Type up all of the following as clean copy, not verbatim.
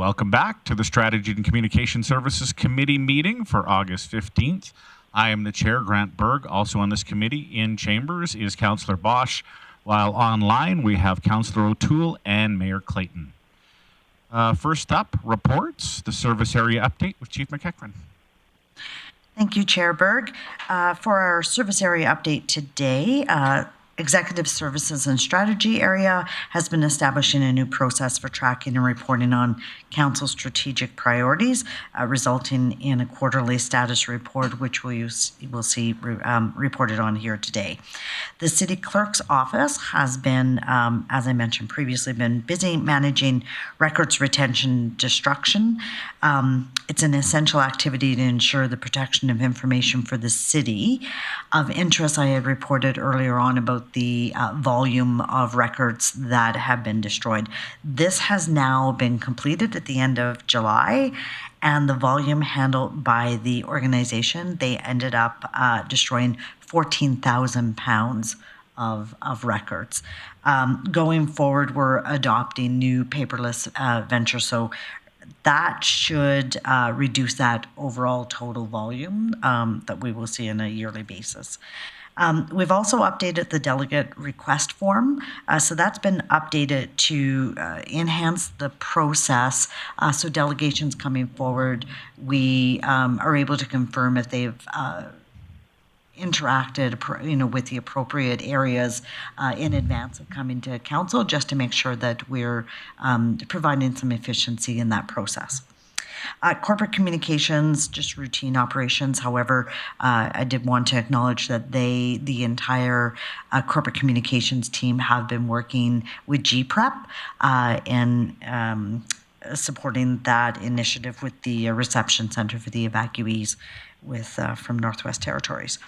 welcome back to the Strategy and Communication Services Committee meeting for August 15th. I am the chair, Grant Berg. Also on this committee in chambers is Councillor Bosch, while online we have Councillor O'Toole and Mayor Clayton. First up, reports, the service area update with Chief McEachran. Thank you, Chair Berg. For our service area update today, Executive Services and Strategy area has been establishing a new process for tracking and reporting on Council's strategic priorities, resulting in a quarterly status report, which we will see reported on here today. The City Clerk's Office has been, as I mentioned previously, been busy managing records retention destruction. It's an essential activity to ensure the protection of information for the city. Of interest, I had reported earlier on about the volume of records that have been destroyed. This has now been completed at the end of July, and the volume handled by the organization, they ended up destroying 14,000 pounds of records. Going forward, we're adopting new paperless ventures, so that should reduce that overall total volume that we will see on a yearly basis. We've also updated the delegate request form. So that's been updated to enhance the process. So delegations coming forward, we are able to confirm if they've interacted, with the appropriate areas in advance of coming to council, just to make sure that we're providing some efficiency in that process. Corporate communications, just routine operations. However, I did want to acknowledge that the entire corporate communications team have been working with GPREP and supporting that initiative with the reception center for the evacuees from Northwest Territories.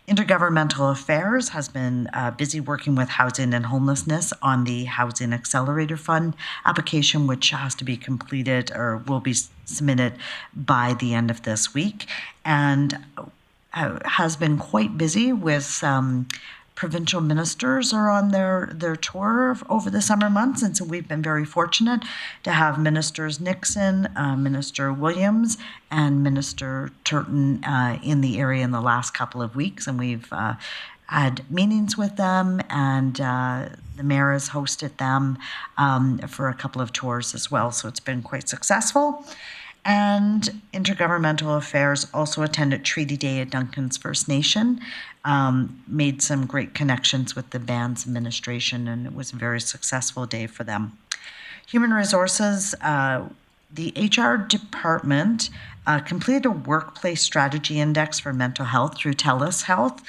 Intergovernmental Affairs has been busy working with housing and homelessness on the Housing Accelerator Fund application, which has to be completed or will be submitted by the end of this week, and has been quite busy with provincial ministers are on their tour over the summer months, and so we've been very fortunate to have Ministers Nixon, Minister Williams, and Minister Turton in the area in the last couple of weeks, and we've had meetings with them, and the mayor has hosted them for a couple of tours as well, so it's been quite successful. And Intergovernmental Affairs also attended Treaty Day at Duncan's First Nation, made some great connections with the band's administration, and it was a very successful day for them. Human Resources, the HR department completed a workplace strategy index for mental health through TELUS Health.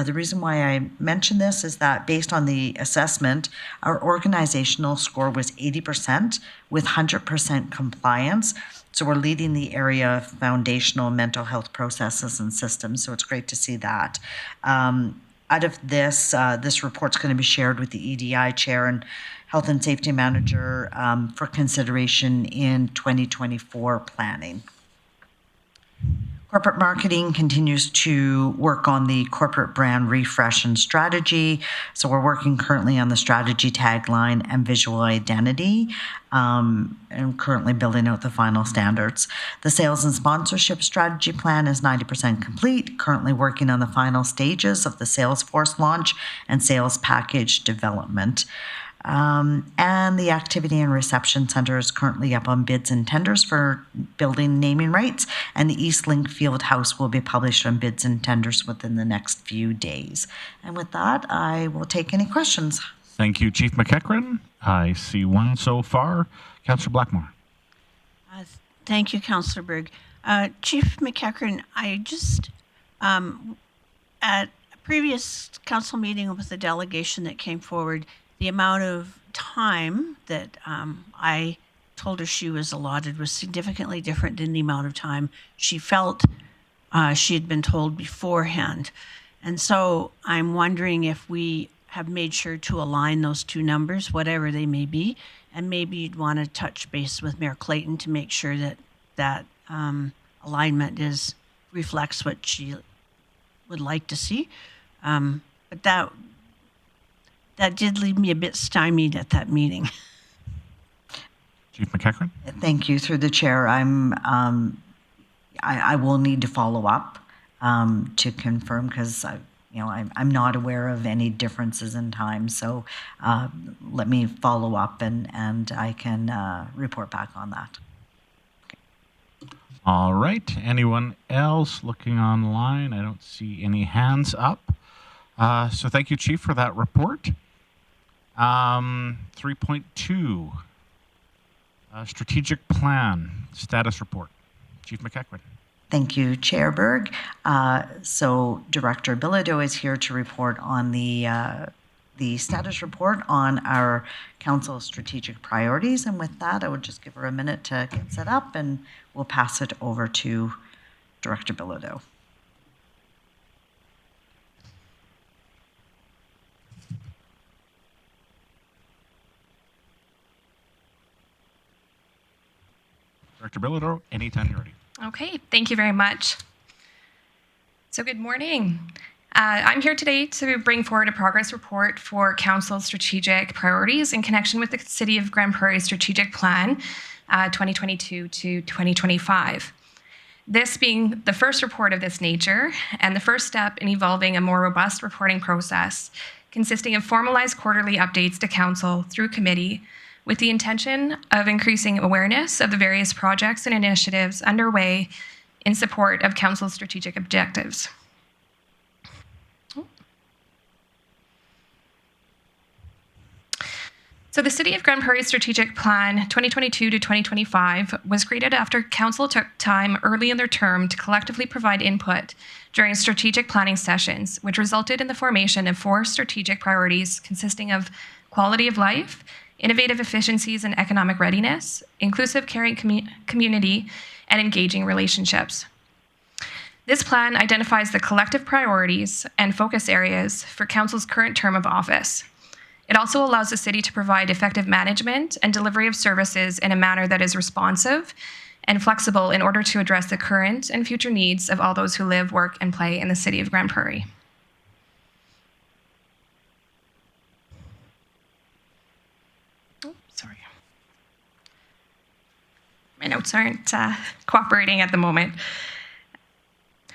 The reason why I mention this is that based on the assessment, our organizational score was 80% with 100% compliance. So we're leading the area of foundational mental health processes and systems. So it's great to see that. Out of this, this report's going to be shared with the EDI chair and health and safety manager for consideration in 2024 planning. Corporate marketing continues to work on the corporate brand refresh and strategy. So we're working currently on the strategy tagline and visual identity, and currently building out the final standards. The sales and sponsorship strategy plan is 90% complete, currently working on the final stages of the Salesforce launch and sales package development. And the Activity and Reception Center is currently up on bids and tenders for building naming rights, and the Eastlink Field House will be published on bids and tenders within the next few days. And with that, I will take any questions. Thank you, Chief McEachran. I see one so far. Councillor Blackmore. Thank you, Councillor Berg. Chief McEachran, I just, at a previous council meeting with the delegation that came forward, the amount of time that I told her she was allotted was significantly different than the amount of time she felt she had been told beforehand. And so I'm wondering if we have made sure to align those two numbers, whatever they may be, and maybe you'd want to touch base with Mayor Clayton to make sure that alignment reflects what she would like to see. But that did leave me a bit stymied at that meeting. Chief McEachran? Thank you. Through the chair, I will need to follow up to confirm because I'm not aware of any differences in time. So let me follow up and I can report back on that. All right. Anyone else looking online? I don't see any hands up. So thank you, Chief, for that report. 3.2, strategic plan status report. Chief McEachran. Thank you, Chair Berg. So Director Bilodeau is here to report on the status report on our council strategic priorities. And with that, I would just give her a minute to get set up and we'll pass it over to Director Bilodeau. Director Bilodeau, anytime you're ready. Okay, thank you very much. So good morning. I'm here today to bring forward a progress report for Council's strategic priorities in connection with the City of Grande Prairie Strategic Plan 2022 to 2025. This being the first report of this nature and the first step in evolving a more robust reporting process consisting of formalized quarterly updates to Council through committee with the intention of increasing awareness of the various projects and initiatives underway in support of Council's strategic objectives. So the City of Grande Prairie Strategic Plan 2022 to 2025 was created after Council took time early in their term to collectively provide input during strategic planning sessions, which resulted in the formation of 4 strategic priorities consisting of quality of life, innovative efficiencies and economic readiness, inclusive caring community, and engaging relationships. This plan identifies the collective priorities and focus areas for Council's current term of office. It also allows the City to provide effective management and delivery of services in a manner that is responsive and flexible in order to address the current and future needs of all those who live, work, and play in the City of Grande Prairie. Sorry. My notes aren't cooperating at the moment.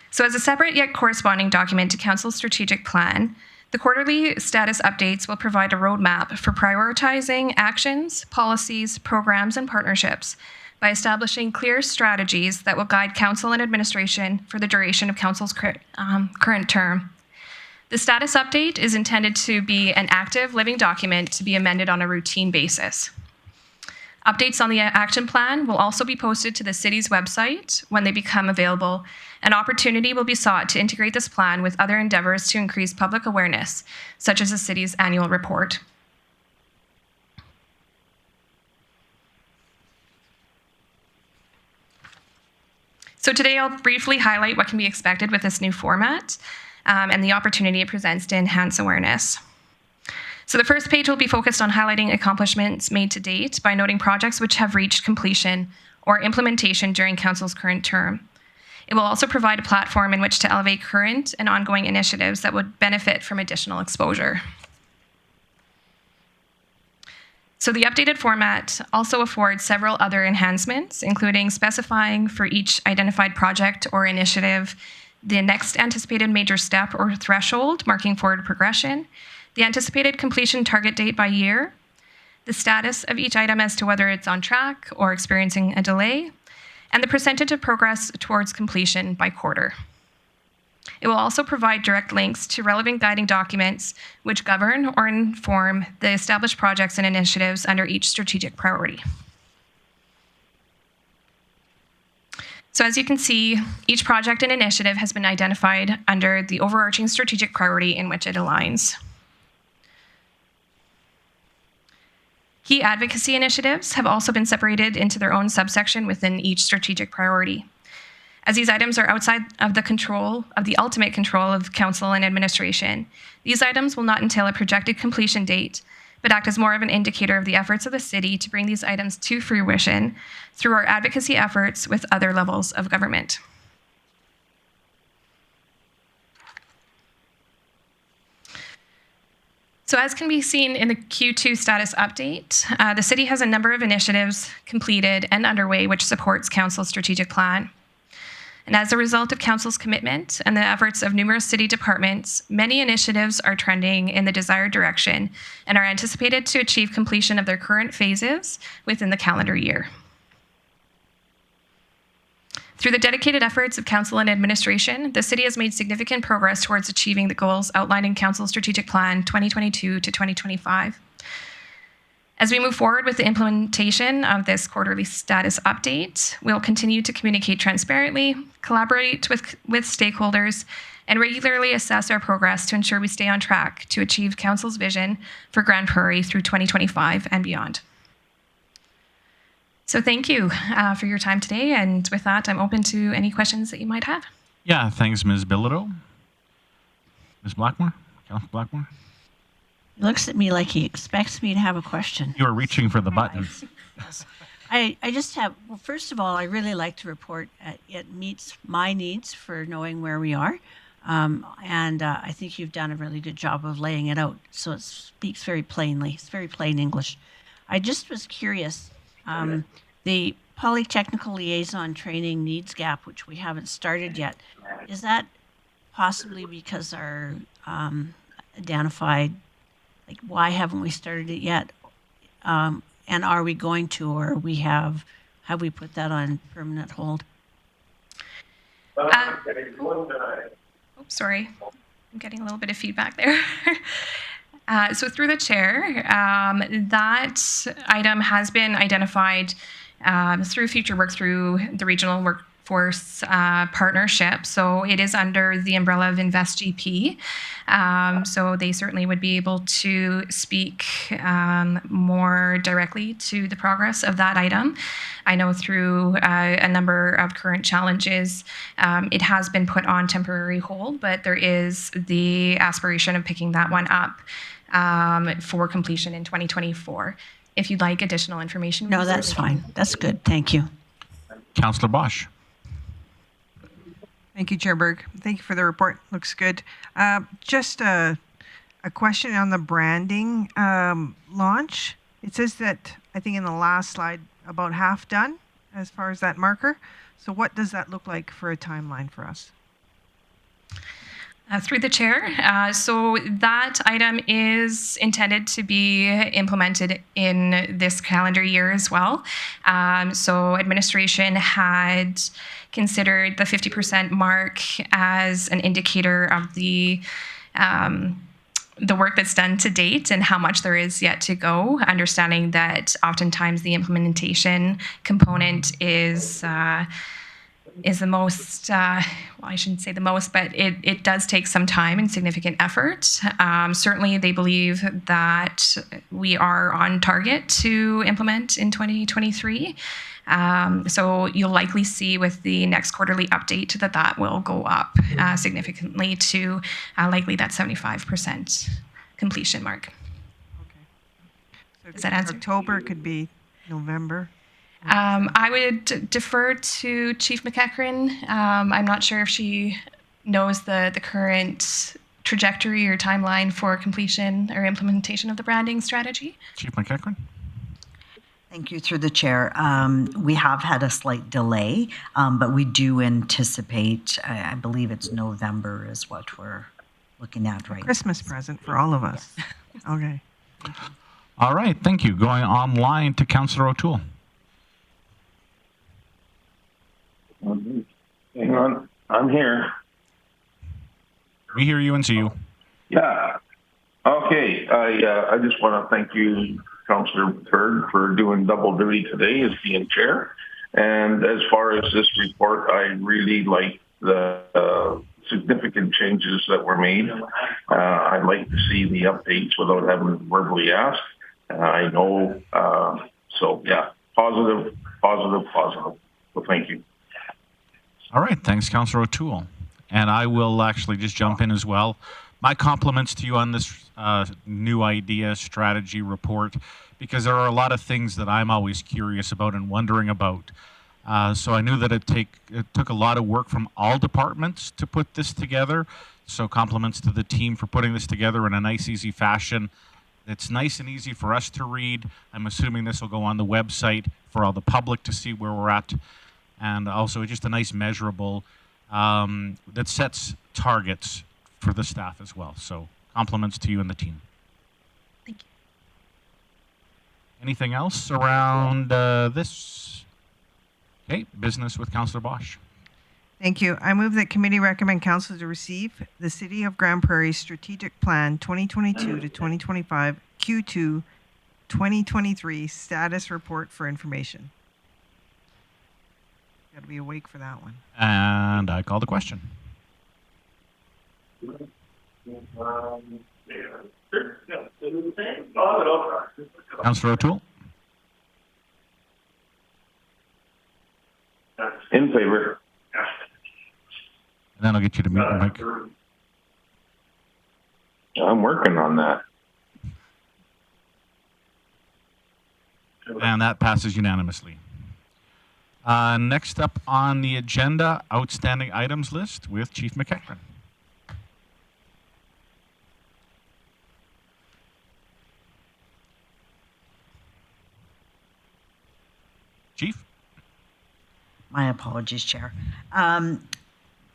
So as a separate yet corresponding document to Council's strategic plan, the quarterly status updates will provide a roadmap for prioritizing actions, policies, programs, and partnerships by establishing clear strategies that will guide Council and administration for the duration of Council's current term. The status update is intended to be an active, living document to be amended on a routine basis. Updates on the action plan will also be posted to the City's website when they become available. An opportunity will be sought to integrate this plan with other endeavors to increase public awareness, such as the City's annual report. So today I'll briefly highlight what can be expected with this new format and the opportunity it presents to enhance awareness. So the first page will be focused on highlighting accomplishments made to date by noting projects which have reached completion or implementation during Council's current term. It will also provide a platform in which to elevate current and ongoing initiatives that would benefit from additional exposure. So the updated format also affords several other enhancements, including specifying for each identified project or initiative the next anticipated major step or threshold marking forward progression, the anticipated completion target date by year, the status of each item as to whether it's on track or experiencing a delay, and the percentage of progress towards completion by quarter. It will also provide direct links to relevant guiding documents which govern or inform the established projects and initiatives under each strategic priority. So as you can see, each project and initiative has been identified under the overarching strategic priority in which it aligns. Key advocacy initiatives have also been separated into their own subsection within each strategic priority. As these items are outside of the ultimate control of Council and administration, these items will not entail a projected completion date, but act as more of an indicator of the efforts of the City to bring these items to fruition through our advocacy efforts with other levels of government. So as can be seen in the Q2 status update, the city has a number of initiatives completed and underway which supports Council's strategic plan. And as a result of Council's commitment and the efforts of numerous city departments, many initiatives are trending in the desired direction and are anticipated to achieve completion of their current phases within the calendar year. Through the dedicated efforts of Council and administration, the city has made significant progress towards achieving the goals outlined in Council's strategic plan 2022 to 2025. As we move forward with the implementation of this quarterly status update, we'll continue to communicate transparently, collaborate with stakeholders, and regularly assess our progress to ensure we stay on track to achieve Council's vision for Grande Prairie through 2025 and beyond. So thank you for your time today, and with that, I'm open to any questions that you might have. Yeah, thanks, Ms. Bilodeau. Ms. Blackmore? Councilor Blackmore? He looks at me like he expects me to have a question. You were reaching for the button. Yes. I just have, well, first of all, I really like to report it meets my needs for knowing where we are. And I think you've done a really good job of laying it out. So it speaks very plainly. It's very plain English. I just was curious, the Polytechnical Liaison Training Needs Gap, which we haven't started yet, is that possibly because our identified, like, why haven't we started it yet? And are we going to, or have we put that on permanent hold? Sorry, I'm getting a little bit of feedback there. So through the chair, that item has been identified through future work through the regional workforce partnership. So it is under the umbrella of InvestGP. So they certainly would be able to speak more directly to the progress of that item. I know through a number of current challenges, it has been put on temporary hold, but there is the aspiration of picking that one up for completion in 2024. If you'd like additional information. No, that's fine. That's good. Thank you. Councillor Bosch. Thank you, Chair Berg. Thank you for the report. Looks good. Just a question on the branding launch. It says that, I think in the last slide, about half done as far as that marker. So what does that look like for a timeline for us? Through the chair. So that item is intended to be implemented in this calendar year as well. So administration had considered the 50% mark as an indicator of the work that's done to date and how much there is yet to go, understanding that oftentimes the implementation component is the most, well, I shouldn't say the most, but it does take some time and significant effort. Certainly they believe that we are on target to implement in 2023. So you'll likely see with the next quarterly update that will go up significantly to likely that 75% completion mark. Okay. So does that answer? October could be November. I would defer to Chief McEachran. I'm not sure if she knows the current trajectory or timeline for completion or implementation of the branding strategy. Chief McEachran. Thank you. Through the chair. We have had a slight delay, but we do anticipate, I believe it's November is what we're looking at right now. Christmas present for all of us. Okay. All right, thank you. Going online to Councillor O'Toole. Hang on, I'm here. We hear you and see you. Yeah. Okay. I just want to thank you, Councillor Berg, for doing double duty today as being chair. And as far as this report, I really like the significant changes that were made. I'd like to see the updates without having verbally asked. I know. So yeah, positive. So thank you. All right, thanks, Councillor O'Toole. And I will actually just jump in as well. My compliments to you on this new idea strategy report, because there are a lot of things that I'm always curious about and wondering about. So I knew that it took a lot of work from all departments to put this together. So compliments to the team for putting this together in a nice, easy fashion. It's nice and easy for us to read. I'm assuming this will go on the website for all the public to see where we're at. And also just a nice measurable that sets targets for the staff as well. So compliments to you and the team. Thank you. Anything else around this? Okay, business with Councillor Bosch. Thank you. I move that committee recommend council to receive the City of Grande Prairie Strategic Plan 2022 to 2025 Q2 2023 status report for information. Got to be awake for that one. And I call the question. Councillor O'Toole? In favor. And then I'll get you to mute your mic. I'm working on that. And that passes unanimously. Next up on the agenda, outstanding items list with Chief McEachran. Chief? My apologies, Chair.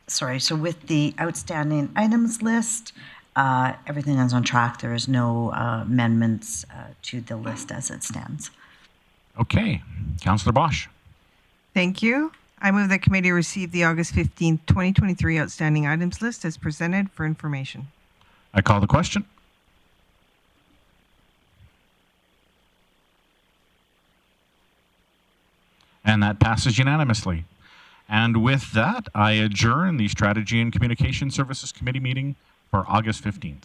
Sorry, so with the outstanding items list, everything is on track. There is no amendments to the list as it stands. Okay. Councillor Bosch. Thank you. I move that committee receive the August 15th, 2023 outstanding items list as presented for information. I call the question. And that passes unanimously. And with that, I adjourn the Strategy and Communication Services Committee meeting for August 15th.